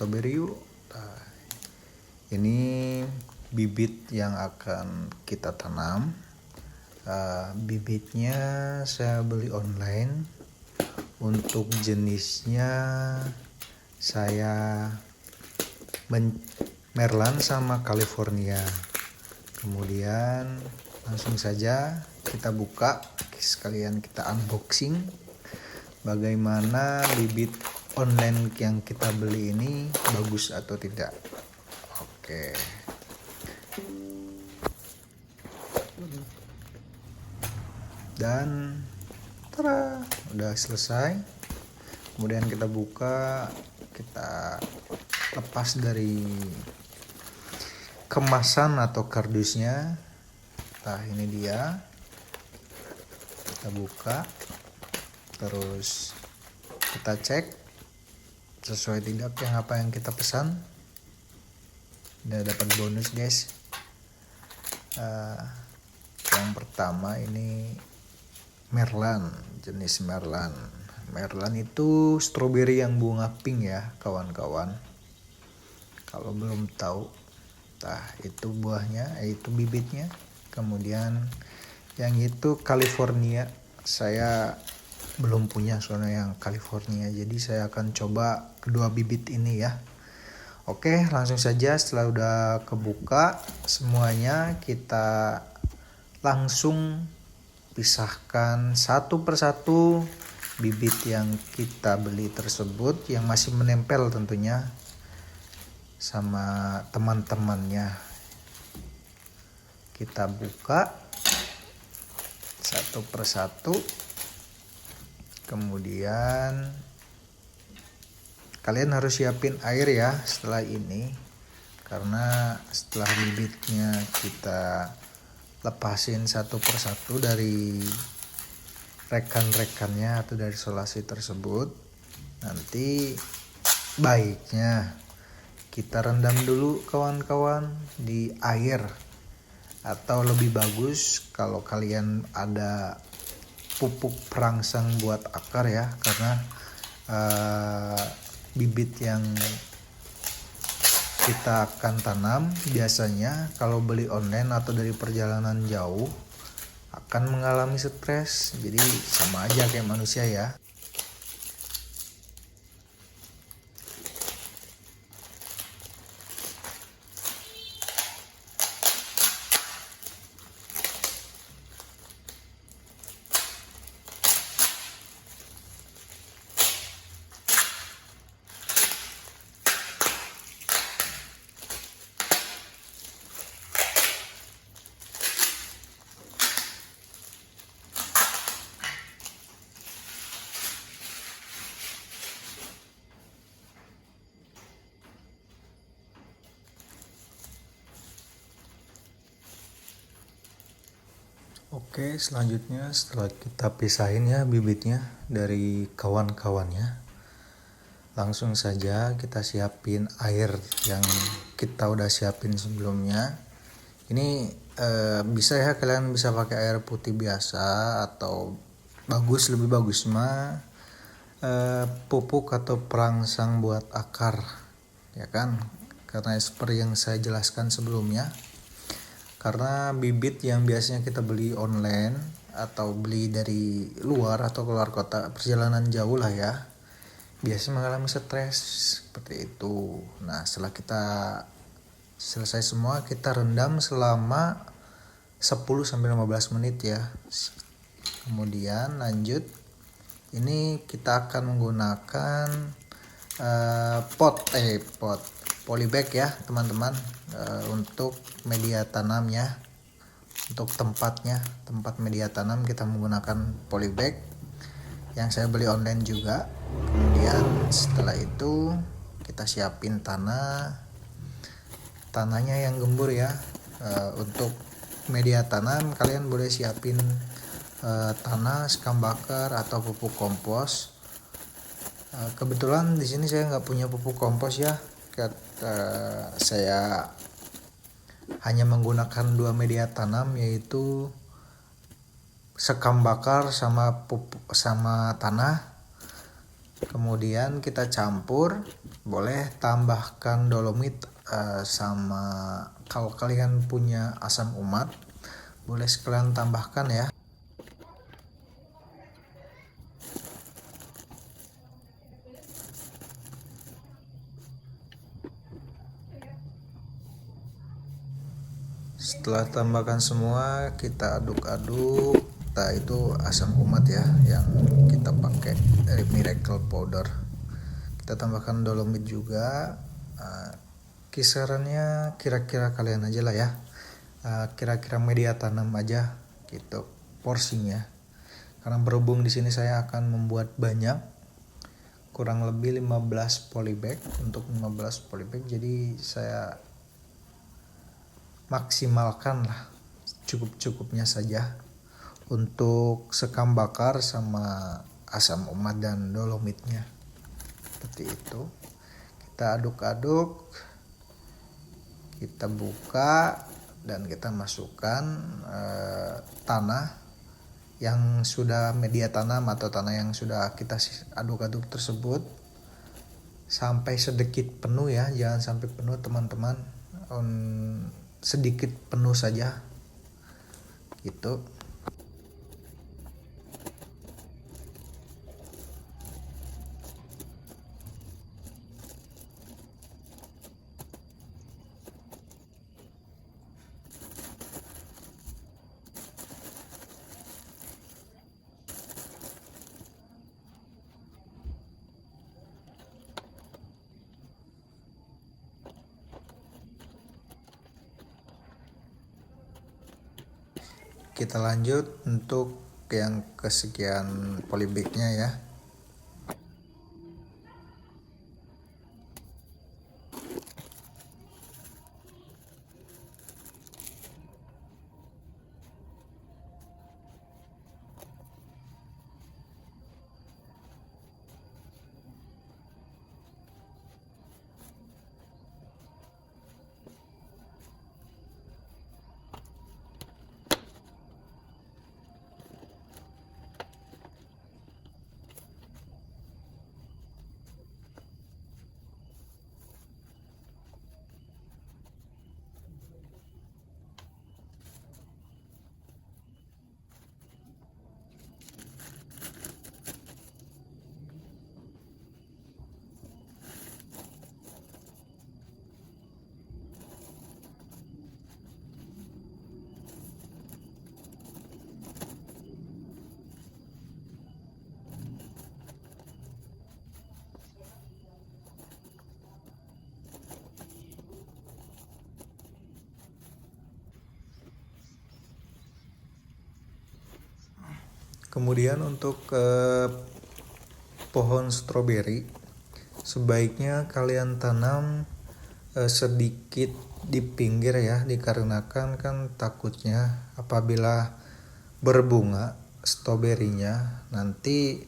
stroberi yuk. Nah, ini bibit yang akan kita tanam. Bibitnya saya beli online. Untuk jenisnya saya Merlan sama California. Kemudian langsung saja kita buka, sekalian kita unboxing bagaimana bibit online yang kita beli ini bagus atau tidak. Oke. Dan tada, udah selesai. Kemudian kita buka, kita lepas dari kemasan atau kardusnya. Nah, ini dia. Kita buka, terus kita cek sesuai tidak yang apa yang kita pesan. Udah dapat bonus, guys. Yang pertama ini Merlan, jenis Merlan. Merlan itu stroberi yang bunga pink ya, kawan-kawan. Kalau belum tahu, nah itu buahnya, itu bibitnya. Kemudian yang itu California, saya belum punya soalnya yang California, jadi saya akan coba kedua bibit ini ya. Oke, langsung saja setelah udah kebuka semuanya, kita langsung pisahkan satu persatu bibit yang kita beli tersebut, yang masih menempel tentunya sama teman-temannya. Kita buka satu persatu. Kemudian kalian harus siapin air ya setelah ini, karena setelah bibitnya kita lepasin satu persatu dari rekan-rekannya atau dari isolasi tersebut, nanti baiknya kita rendam dulu kawan-kawan di air, atau lebih bagus kalau kalian ada pupuk perangsang buat akar ya, karena bibit yang kita akan tanam biasanya kalau beli online atau dari perjalanan jauh akan mengalami stres, jadi sama aja kayak manusia ya. Oke, selanjutnya setelah kita pisahin ya bibitnya dari kawan-kawannya, langsung saja kita siapin air yang kita udah siapin sebelumnya. Ini bisa ya, kalian bisa pakai air putih biasa, atau lebih bagus mah pupuk atau perangsang buat akar ya kan, karena seperti yang saya jelaskan sebelumnya. Karena bibit yang biasanya kita beli online atau beli dari luar atau keluar kota, perjalanan jauh lah ya, biasanya mengalami stres seperti itu. Nah, setelah kita selesai semua, kita rendam selama 10-15 menit ya. Kemudian lanjut, ini kita akan menggunakan pot polybag ya teman-teman, untuk media tanamnya. Untuk tempat media tanam kita menggunakan polybag yang saya beli online juga. Kemudian setelah itu kita siapin tanahnya yang gembur ya. Untuk media tanam kalian boleh siapin tanah, sekam bakar, atau pupuk kompos. Kebetulan di sini saya nggak punya pupuk kompos ya. Saya hanya menggunakan 2 media tanam, yaitu sekam bakar sama tanah. Kemudian kita campur, boleh tambahkan dolomit sama kalau kalian punya asam umat boleh sekalian tambahkan ya. Setelah tambahkan semua, kita aduk-aduk. Nah, itu asam umat ya yang kita pakai dari Miracle Powder. Kita tambahkan dolomit juga. Kisarannya kira-kira kalian aja lah ya. Kira-kira media tanam aja gitu porsinya. Karena berhubung di sini saya akan membuat banyak, kurang lebih 15 polybag. Untuk 15 polybag jadi saya maksimalkan lah cukup-cukupnya saja untuk sekam bakar sama asam umat dan dolomitnya. Seperti itu. Kita aduk-aduk, kita buka dan kita masukkan tanah yang sudah media tanam atau tanah yang sudah kita aduk-aduk tersebut sampai sedikit penuh ya, jangan sampai penuh teman-teman, sedikit penuh saja gitu. Kita lanjut untuk yang kesekian polybagnya ya. Kemudian untuk pohon stroberi sebaiknya kalian tanam sedikit di pinggir ya, dikarenakan kan takutnya apabila berbunga stroberinya nanti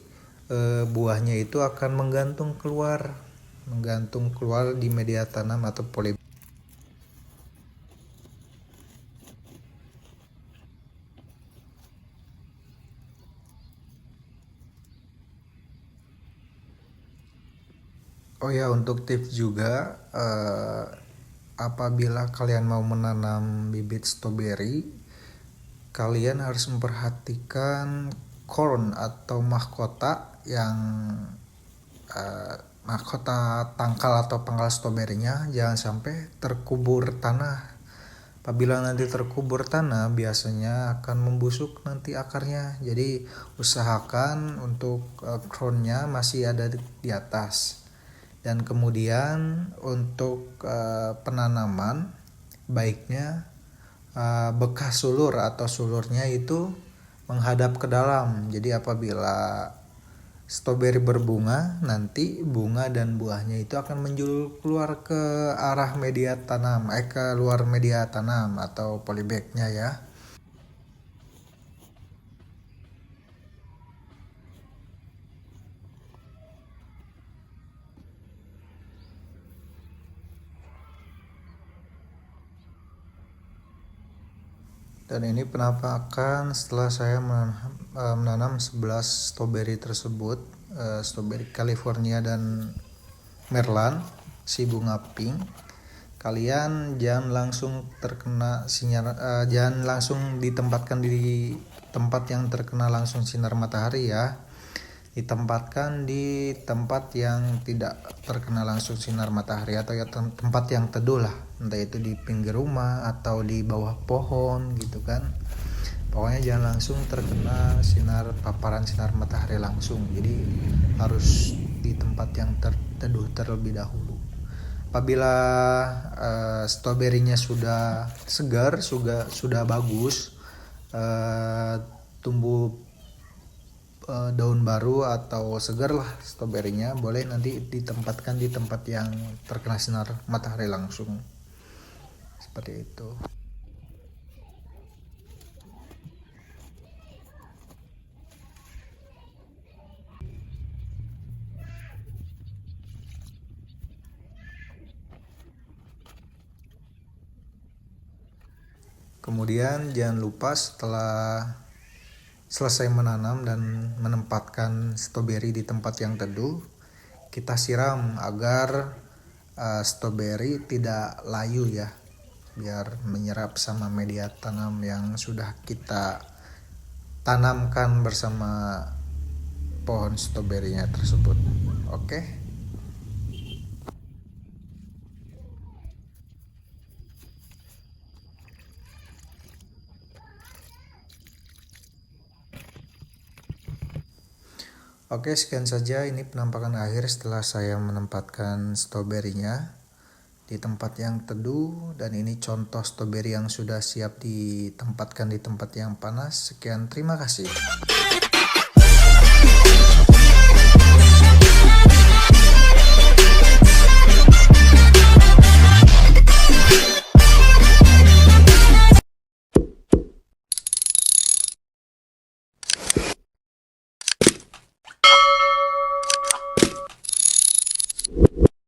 buahnya itu akan menggantung keluar di media tanam atau polybag. Oh ya, untuk tips juga apabila kalian mau menanam bibit stroberi, kalian harus memperhatikan corn atau mahkota yang mahkota tangkal atau pangkal stroberinya jangan sampai terkubur tanah. Apabila nanti terkubur tanah biasanya akan membusuk nanti akarnya. Jadi usahakan untuk crownnya masih ada di atas. Dan kemudian untuk penanaman baiknya bekas sulur atau sulurnya itu menghadap ke dalam. Jadi apabila stroberi berbunga, nanti bunga dan buahnya itu akan menjulur keluar ke arah media tanam, ke luar media tanam atau polybagnya ya. Dan ini penampakan setelah saya menanam 11 stroberi tersebut. stroberi California dan Merlan, si bunga pink. Kalian jangan langsung terkena sinar, jangan langsung ditempatkan di tempat yang terkena langsung sinar matahari ya. Ditempatkan di tempat yang tidak terkena langsung sinar matahari atau ya tempat yang teduh lah, entah itu di pinggir rumah atau di bawah pohon gitu kan. Pokoknya jangan langsung terkena paparan sinar matahari langsung, jadi harus di tempat yang teduh terlebih dahulu. Apabila stroberinya sudah segar, sudah bagus, tumbuh daun baru atau segar lah stroberinya, boleh nanti ditempatkan di tempat yang terkena sinar matahari langsung, seperti itu. Kemudian jangan lupa setelah selesai menanam dan menempatkan stroberi di tempat yang teduh, kita siram agar stroberi tidak layu ya, biar menyerap sama media tanam yang sudah kita tanamkan bersama pohon stroberinya tersebut. Oke. Oke, sekian saja ini penampakan akhir setelah saya menempatkan stroberinya di tempat yang teduh, dan ini contoh stroberi yang sudah siap ditempatkan di tempat yang panas. Sekian, terima kasih.